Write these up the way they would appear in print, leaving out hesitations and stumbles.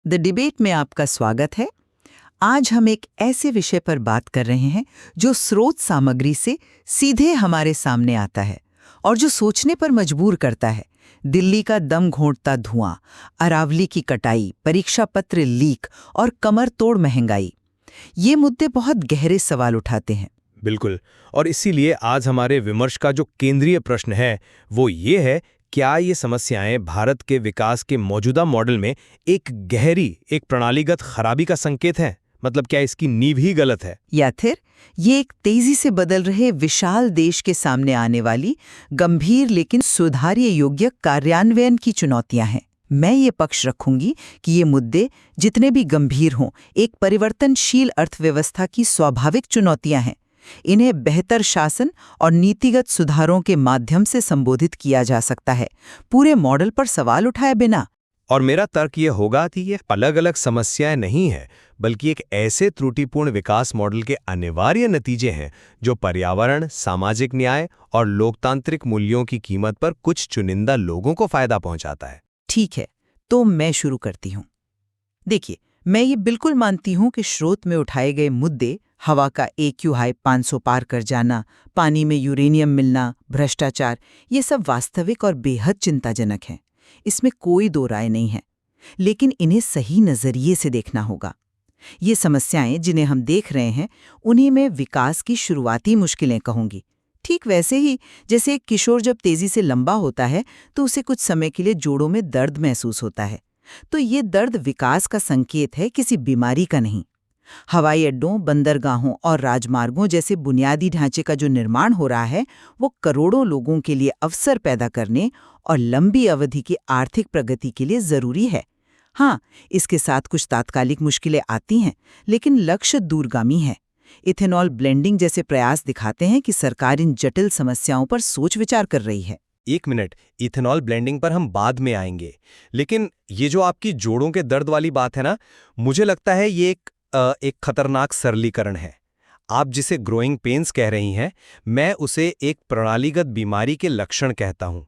The debate में आपका स्वागत है। आज हम एक ऐसे विषय पर बात कर रहे हैं जो स्रोत सामग्री से सीधे हमारे सामने आता है और जो सोचने पर मजबूर करता है। दिल्ली का दम घोंटता धुआं, अरावली की कटाई, परीक्षा पत्र लीक और कमर तोड़ महंगाई, ये मुद्दे बहुत गहरे सवाल उठाते हैं। बिल्कुल। और इसीलिए आज हमारे विमर्श का जो केंद्रीय प्रश्न है वो ये है, क्या ये समस्याएं भारत के विकास के मौजूदा मॉडल में एक प्रणालीगत खराबी का संकेत है? मतलब क्या इसकी नींव ही गलत है? या फिर ये एक तेजी से बदल रहे विशाल देश के सामने आने वाली गंभीर लेकिन सुधार्य योग्य कार्यान्वयन की चुनौतियां हैं। मैं ये पक्ष रखूंगी कि ये मुद्दे जितने भी गंभीर हों, एक परिवर्तनशील अर्थव्यवस्था की स्वाभाविक चुनौतियां हैं। इन्हें बेहतर शासन और नीतिगत सुधारों के माध्यम से संबोधित किया जा सकता है, पूरे मॉडल पर सवाल उठाए बिना। और मेरा तर्क ये होगा कि ये अलग अलग समस्याएं नहीं है, बल्कि एक ऐसे त्रुटिपूर्ण विकास मॉडल के अनिवार्य नतीजे हैं जो पर्यावरण, सामाजिक न्याय और लोकतांत्रिक मूल्यों की कीमत पर कुछ चुनिंदा लोगों को फायदा पहुंचाता है। ठीक है, तो मैं शुरू करती हूँ। देखिए, मैं ये बिल्कुल मानती हूँ कि स्रोत में उठाए गए मुद्दे, हवा का AQ हाई 500 पार कर जाना, पानी में यूरेनियम मिलना, भ्रष्टाचार, ये सब वास्तविक और बेहद चिंताजनक हैं। इसमें कोई दो राय नहीं है, लेकिन इन्हें सही नजरिए से देखना होगा। ये समस्याएं जिन्हें हम देख रहे हैं, उन्हीं में विकास की शुरुआती मुश्किलें कहूंगी। ठीक वैसे ही जैसे एक किशोर जब तेजी से लंबा होता है तो उसे कुछ समय के लिए जोड़ों में दर्द महसूस होता है, तो ये दर्द विकास का संकेत है, किसी बीमारी का नहीं। हवाई अड्डों, बंदरगाहों और राजमार्गों जैसे बुनियादी ढांचे का जो निर्माण हो रहा है, वो करोड़ों लोगों के लिए अवसर पैदा करने और लंबी अवधि की आर्थिक प्रगति के लिए जरूरी है। हाँ, इसके साथ कुछ तात्कालिक मुश्किलें आती हैं, लेकिन लक्ष्य दूरगामी है। इथेनॉल ब्लेंडिंग जैसे प्रयास दिखाते हैं कि सरकार इन जटिल समस्याओं पर सोच विचार कर रही है। एक मिनट, इथेनॉल ब्लेंडिंग पर हम बाद में आएंगे, लेकिन ये जो आपकी जोड़ों के दर्द वाली बात है ना, मुझे लगता है ये एक खतरनाक सरलीकरण है। आप जिसे ग्रोइंग पेन्स कह रही हैं, मैं उसे एक प्रणालीगत बीमारी के लक्षण कहता हूं।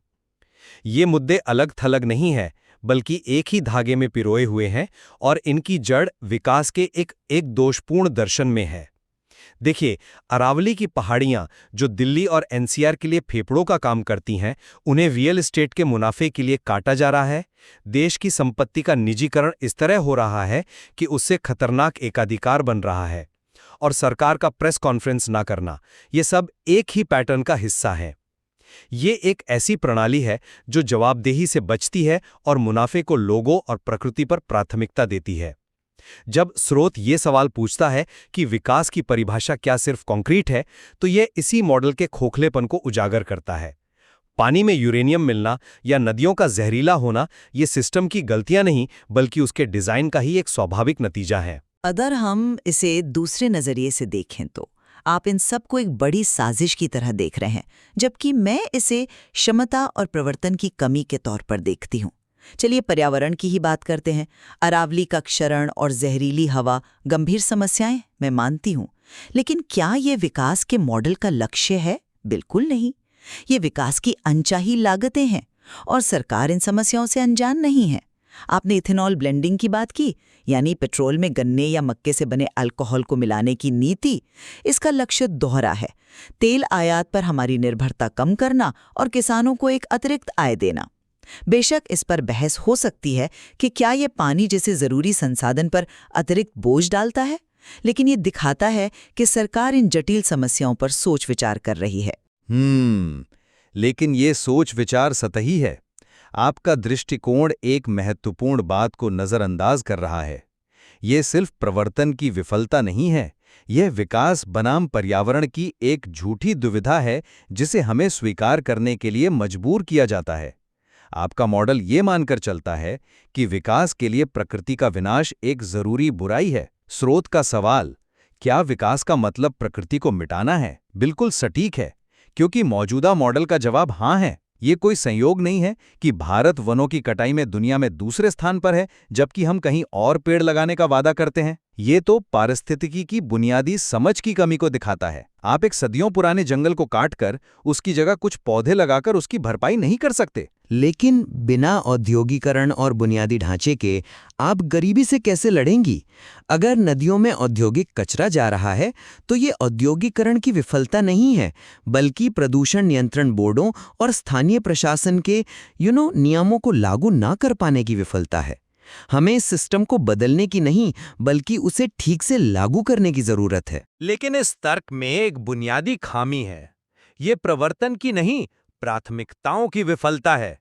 ये मुद्दे अलग थलग नहीं है, बल्कि एक ही धागे में पिरोए हुए हैं और इनकी जड़ विकास के एक दोषपूर्ण दर्शन में है। देखिए, अरावली की पहाड़ियां जो दिल्ली और NCR के लिए फेफड़ों का काम करती हैं, उन्हें रियल एस्टेट के मुनाफे के लिए काटा जा रहा है। देश की संपत्ति का निजीकरण इस तरह हो रहा है कि उससे खतरनाक एकाधिकार बन रहा है, और सरकार का प्रेस कॉन्फ्रेंस ना करना, ये सब एक ही पैटर्न का हिस्सा है। ये एक ऐसी प्रणाली है जो जवाबदेही से बचती है और मुनाफे को लोगों और प्रकृति पर प्राथमिकता देती है। जब स्रोत ये सवाल पूछता है कि विकास की परिभाषा क्या सिर्फ कॉन्क्रीट है, तो ये इसी मॉडल के खोखलेपन को उजागर करता है। पानी में यूरेनियम मिलना या नदियों का जहरीला होना ये सिस्टम की गलतियां नहीं, बल्कि उसके डिजाइन का ही एक स्वाभाविक नतीजा है। अगर हम इसे दूसरे नजरिए से देखें तो आप इन सब को एक बड़ी साजिश की तरह देख रहे हैं, जबकि मैं इसे क्षमता और प्रवर्तन की कमी के तौर पर देखती हूँ। चलिए पर्यावरण की ही बात करते हैं। अरावली का क्षरण और जहरीली हवा गंभीर समस्याएं, मैं मानती हूँ, लेकिन क्या ये विकास के मॉडल का लक्ष्य है? बिल्कुल नहीं। ये विकास की अनचाही लागतें हैं और सरकार इन समस्याओं से अनजान नहीं है। आपने इथेनॉल ब्लेंडिंग की बात की, यानी पेट्रोल में गन्ने या मक्के से बने अल्कोहल को मिलाने की नीति। इसका लक्ष्य दोहरा है, तेल आयात पर हमारी निर्भरता कम करना और किसानों को एक अतिरिक्त आय देना। बेशक इस पर बहस हो सकती है कि क्या ये पानी जैसे जरूरी संसाधन पर अतिरिक्त बोझ डालता है, लेकिन ये दिखाता है कि सरकार इन जटिल समस्याओं पर सोच विचार कर रही है। लेकिन ये सोच विचार सतही है। आपका दृष्टिकोण एक महत्वपूर्ण बात को नजरअंदाज कर रहा है। ये सिर्फ प्रवर्तन की विफलता नहीं है, यह विकास बनाम पर्यावरण की एक झूठी दुविधा है जिसे हमें स्वीकार करने के लिए मजबूर किया जाता है। आपका मॉडल ये मानकर चलता है कि विकास के लिए प्रकृति का विनाश एक जरूरी बुराई है। स्रोत का सवाल, क्या विकास का मतलब प्रकृति को मिटाना है, बिल्कुल सटीक है, क्योंकि मौजूदा मॉडल का जवाब हाँ है। ये कोई संयोग नहीं है कि भारत वनों की कटाई में दुनिया में दूसरे स्थान पर है, जबकि हम कहीं और पेड़ लगाने का वादा करते हैं। ये तो पारिस्थितिकी की बुनियादी समझ की कमी को दिखाता है। आप एक सदियों पुराने जंगल को काटकर उसकी जगह कुछ पौधे लगाकर उसकी भरपाई नहीं कर सकते, लेकिन बिना औद्योगिकरण और बुनियादी ढांचे के आप गरीबी से कैसे लड़ेंगी? अगर नदियों में औद्योगिक कचरा जा रहा है तो ये औद्योगिकरण की विफलता नहीं है, बल्कि प्रदूषण नियंत्रण बोर्डों और स्थानीय प्रशासन के नियमों को लागू ना कर पाने की विफलता है। हमें इस सिस्टम को बदलने की नहीं, बल्कि उसे ठीक से लागू करने की जरूरत है। लेकिन इस तर्क में एक बुनियादी खामी है। ये प्रवर्तन की नहीं, प्राथमिकताओं की विफलता है।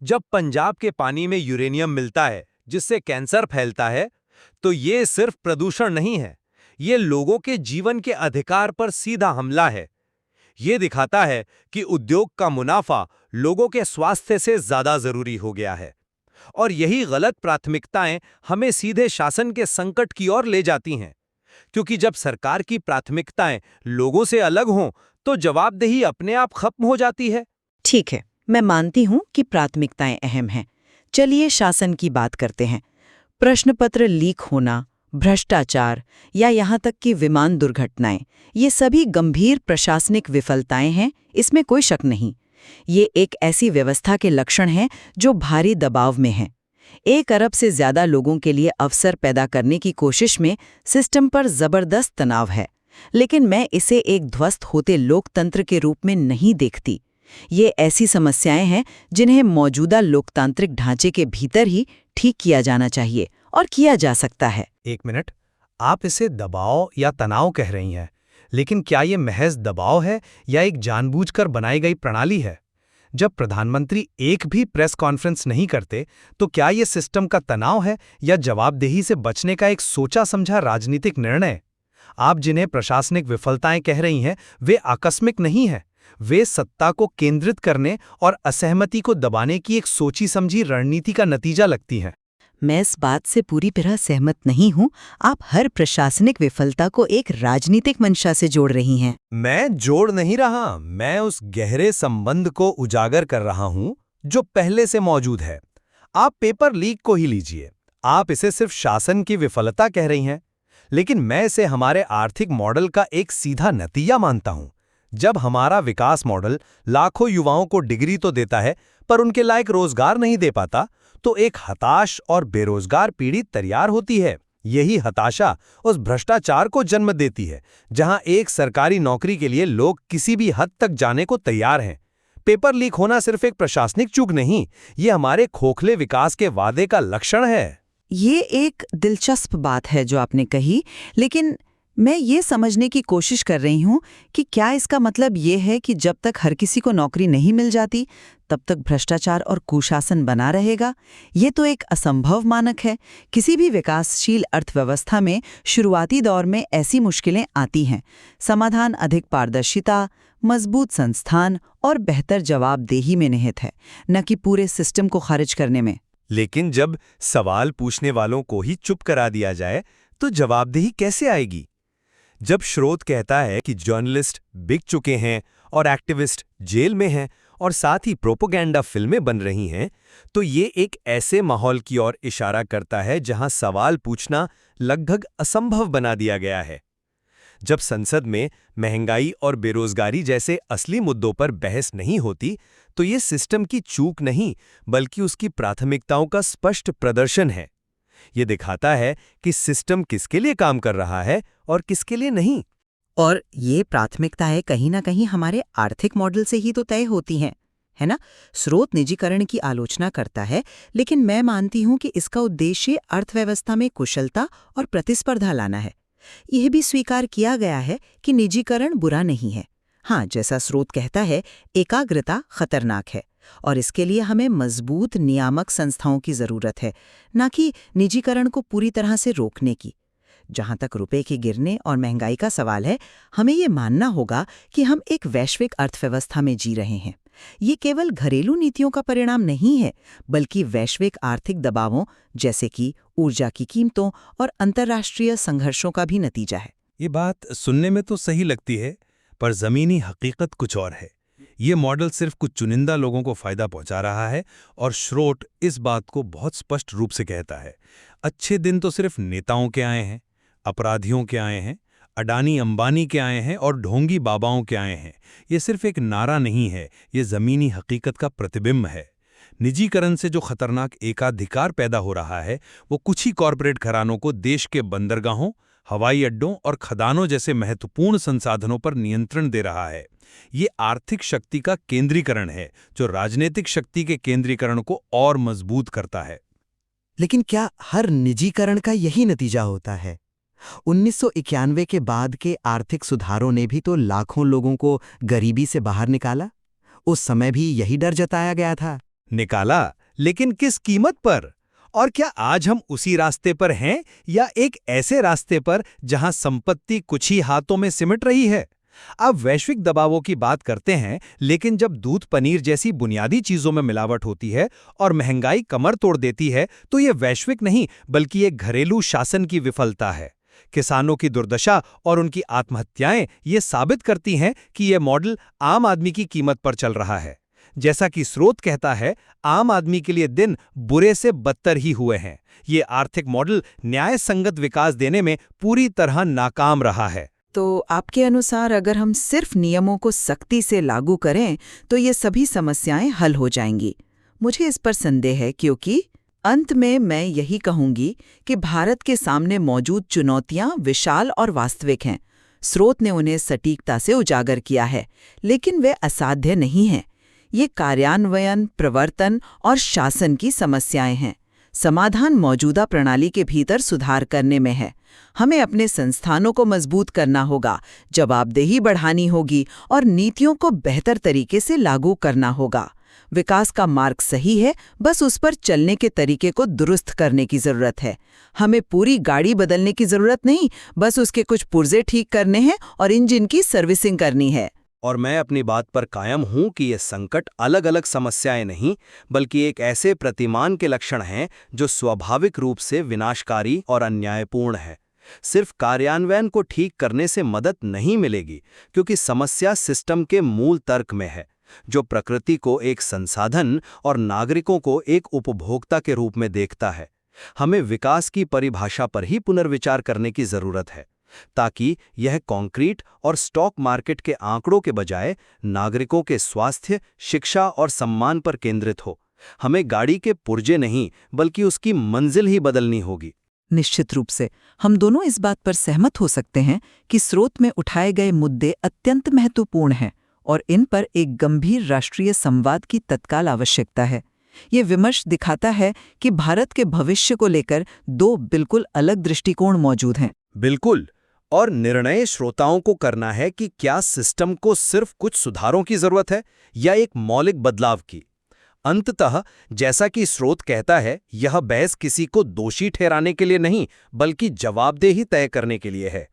जब पंजाब के पानी में यूरेनियम मिलता है जिससे कैंसर फैलता है, तो ये सिर्फ प्रदूषण नहीं है, ये लोगों के जीवन के अधिकार पर सीधा हमला है। ये दिखाता है कि उद्योग का मुनाफा लोगों के स्वास्थ्य से ज्यादा जरूरी हो गया है। और यही गलत प्राथमिकताएं हमें सीधे शासन के संकट की ओर ले जाती हैं, क्योंकि जब सरकार की प्राथमिकताएं लोगों से अलग हों, तो जवाबदेही अपने आप खत्म हो जाती है। ठीक है, मैं मानती हूँ कि प्राथमिकताएं अहम हैं। चलिए शासन की बात करते हैं। प्रश्न पत्र लीक होना, भ्रष्टाचार या यहाँ तक कि विमान दुर्घटनाएं, ये सभी गंभीर प्रशासनिक विफलताएं हैं, इसमें कोई शक नहीं। ये एक ऐसी व्यवस्था के लक्षण हैं जो भारी दबाव में हैं। 1 अरब से ज्यादा लोगों के लिए अवसर पैदा करने की कोशिश में सिस्टम पर जबरदस्त तनाव है, लेकिन मैं इसे एक ध्वस्त होते लोकतंत्र के रूप में नहीं देखती। ये ऐसी समस्याएं हैं जिन्हें मौजूदा लोकतांत्रिक ढांचे के भीतर ही ठीक किया जाना चाहिए और किया जा सकता है। 1 मिनट, आप इसे दबाव या तनाव कह रही हैं, लेकिन क्या ये महज दबाव है या एक जानबूझकर बनाई गई प्रणाली है? जब प्रधानमंत्री एक भी प्रेस कॉन्फ्रेंस नहीं करते, तो क्या ये सिस्टम का तनाव है या जवाबदेही से बचने का एक सोचा समझा राजनीतिक निर्णय? आप जिन्हें प्रशासनिक विफलताएं कह रही हैं, वे आकस्मिक नहीं हैं। वे सत्ता को केंद्रित करने और असहमति को दबाने की एक सोची समझी रणनीति का नतीजा लगती हैं। मैं इस बात से पूरी तरह सहमत नहीं हूँ। आप हर प्रशासनिक विफलता को एक राजनीतिक मंशा से जोड़ रही हैं। मैं जोड़ नहीं रहा, मैं उस गहरे संबंध को उजागर कर रहा हूं जो पहले से मौजूद है। आप पेपर लीक को ही लीजिए, आप इसे सिर्फ शासन की विफलता कह रही हैं, लेकिन मैं इसे हमारे आर्थिक मॉडल का एक सीधा नतीजा मानता हूं। जब हमारा विकास मॉडल लाखों युवाओं को डिग्री तो देता है पर उनके लायक रोजगार नहीं दे पाता, तो एक हताश और बेरोजगार पीढ़ी तैयार होती है। यही हताशा उस भ्रष्टाचार को जन्म देती है, जहां एक सरकारी नौकरी के लिए लोग किसी भी हद तक जाने को तैयार हैं। पेपर लीक होना सिर्फ एक प्रशासनिक चूक नहीं, ये हमारे खोखले विकास के वादे का लक्षण है। ये एक दिलचस्प बात है जो आपने कही, लेकिन मैं ये समझने की कोशिश कर रही हूँ कि क्या इसका मतलब ये है कि जब तक हर किसी को नौकरी नहीं मिल जाती, तब तक भ्रष्टाचार और कुशासन बना रहेगा? ये तो एक असंभव मानक है। किसी भी विकासशील अर्थव्यवस्था में शुरुआती दौर में ऐसी मुश्किलें आती हैं। समाधान अधिक पारदर्शिता, मजबूत संस्थान और बेहतर जवाबदेही में निहित है, न कि पूरे सिस्टम को खारिज करने में। लेकिन जब सवाल पूछने वालों को ही चुप करा दिया जाए, तो जवाबदेही कैसे आएगी? जब स्रोत कहता है कि जर्नलिस्ट बिक चुके हैं और एक्टिविस्ट जेल में हैं और साथ ही प्रोपेगेंडा फिल्में बन रही हैं, तो ये एक ऐसे माहौल की ओर इशारा करता है जहां सवाल पूछना लगभग असंभव बना दिया गया है। जब संसद में महंगाई और बेरोजगारी जैसे असली मुद्दों पर बहस नहीं होती, तो ये सिस्टम की चूक नहीं, बल्कि उसकी प्राथमिकताओं का स्पष्ट प्रदर्शन है। ये दिखाता है कि सिस्टम किसके लिए काम कर रहा है और किसके लिए नहीं। और ये प्राथमिकताएं कहीं ना कहीं हमारे आर्थिक मॉडल से ही तो तय होती हैं, है ना? स्रोत निजीकरण की आलोचना करता है, लेकिन मैं मानती हूं कि इसका उद्देश्य अर्थव्यवस्था में कुशलता और प्रतिस्पर्धा लाना है। यह भी स्वीकार किया गया है कि निजीकरण बुरा नहीं है। हाँ, जैसा स्रोत कहता है, एकाग्रता खतरनाक है और इसके लिए हमें मजबूत नियामक संस्थाओं की जरूरत है, न कि निजीकरण को पूरी तरह से रोकने की। जहां तक रुपए के गिरने और महंगाई का सवाल है, हमें ये मानना होगा कि हम एक वैश्विक अर्थव्यवस्था में जी रहे हैं। ये केवल घरेलू नीतियों का परिणाम नहीं है, बल्कि वैश्विक आर्थिक दबावों जैसे कि ऊर्जा की कीमतों और अंतर्राष्ट्रीय संघर्षों का भी नतीजा है। ये बात सुनने में तो सही लगती है, पर जमीनी हकीकत कुछ और है। ये मॉडल सिर्फ कुछ चुनिंदा लोगों को फायदा पहुंचा रहा है और स्रोत इस बात को बहुत स्पष्ट रूप से कहता है। अच्छे दिन तो सिर्फ नेताओं के आए हैं, अपराधियों के आए हैं, अडानी अंबानी के आए हैं और ढोंगी बाबाओं के आए हैं। ये सिर्फ एक नारा नहीं है, ये ज़मीनी हकीकत का प्रतिबिंब है। निजीकरण से जो खतरनाक एकाधिकार पैदा हो रहा है वो कुछ ही कॉरपोरेट घरानों को देश के बंदरगाहों, हवाई अड्डों और खदानों जैसे महत्वपूर्ण संसाधनों पर नियंत्रण दे रहा है। ये आर्थिक शक्ति का केंद्रीकरण है जो राजनीतिक शक्ति के केंद्रीकरण को और मजबूत करता है। लेकिन क्या हर निजीकरण का यही नतीजा होता है? 1991 के बाद के आर्थिक सुधारों ने भी तो लाखों लोगों को गरीबी से बाहर निकाला। उस समय भी यही डर जताया गया था। निकाला, लेकिन किस कीमत पर? और क्या आज हम उसी रास्ते पर हैं या एक ऐसे रास्ते पर जहां संपत्ति कुछ ही हाथों में सिमट रही है? अब वैश्विक दबावों की बात करते हैं, लेकिन जब दूध पनीर जैसी बुनियादी चीजों में मिलावट होती है और महंगाई कमर तोड़ देती है तो ये वैश्विक नहीं बल्कि एक घरेलू शासन की विफलता है। किसानों की दुर्दशा और उनकी आत्महत्याएं ये साबित करती हैं कि यह मॉडल आम आदमी की कीमत पर चल रहा है। जैसा कि स्रोत कहता है, आम आदमी के लिए दिन बुरे से बदतर ही हुए हैं। ये आर्थिक मॉडल न्याय संगत विकास देने में पूरी तरह नाकाम रहा है। तो आपके अनुसार अगर हम सिर्फ नियमों को सख्ती से लागू करें तो ये सभी समस्याएं हल हो जाएंगी? मुझे इस पर संदेह है, क्योंकि अंत में मैं यही कहूंगी कि भारत के सामने मौजूद चुनौतियां विशाल और वास्तविक हैं। स्रोत ने उन्हें सटीकता से उजागर किया है, लेकिन वे असाध्य नहीं हैं। ये कार्यान्वयन, प्रवर्तन और शासन की समस्याएं हैं। समाधान मौजूदा प्रणाली के भीतर सुधार करने में है। हमें अपने संस्थानों को मजबूत करना होगा, जवाबदेही बढ़ानी होगी और नीतियों को बेहतर तरीके से लागू करना होगा। विकास का मार्ग सही है, बस उस पर चलने के तरीके को दुरुस्त करने की जरूरत है। हमें पूरी गाड़ी बदलने की जरूरत नहीं, बस उसके कुछ पुर्जे ठीक करने हैं और इंजन की सर्विसिंग करनी है। और मैं अपनी बात पर कायम हूं कि ये संकट अलग अलग समस्याएं नहीं बल्कि एक ऐसे प्रतिमान के लक्षण हैं जो स्वाभाविक रूप से विनाशकारी और अन्यायपूर्ण है। सिर्फ कार्यान्वयन को ठीक करने से मदद नहीं मिलेगी, क्योंकि समस्या सिस्टम के मूल तर्क में है, जो प्रकृति को एक संसाधन और नागरिकों को एक उपभोक्ता के रूप में देखता है। हमें विकास की परिभाषा पर ही पुनर्विचार करने की जरूरत है, ताकि यह कंक्रीट और स्टॉक मार्केट के आंकड़ों के बजाय नागरिकों के स्वास्थ्य, शिक्षा और सम्मान पर केंद्रित हो। हमें गाड़ी के पुर्जे नहीं बल्कि उसकी मंजिल ही बदलनी होगी। निश्चित रूप से हम दोनों इस बात पर सहमत हो सकते हैं कि स्रोत में उठाए गए मुद्दे अत्यंत महत्वपूर्ण हैं और इन पर एक गंभीर राष्ट्रीय संवाद की तत्काल आवश्यकता है। ये विमर्श दिखाता है कि भारत के भविष्य को लेकर दो बिल्कुल अलग दृष्टिकोण मौजूद हैं। बिल्कुल, और निर्णय श्रोताओं को करना है कि क्या सिस्टम को सिर्फ कुछ सुधारों की जरूरत है या एक मौलिक बदलाव की। अंततः जैसा कि स्रोत कहता है, यह बहस किसी को दोषी ठहराने के लिए नहीं बल्कि जवाबदेही तय करने के लिए है।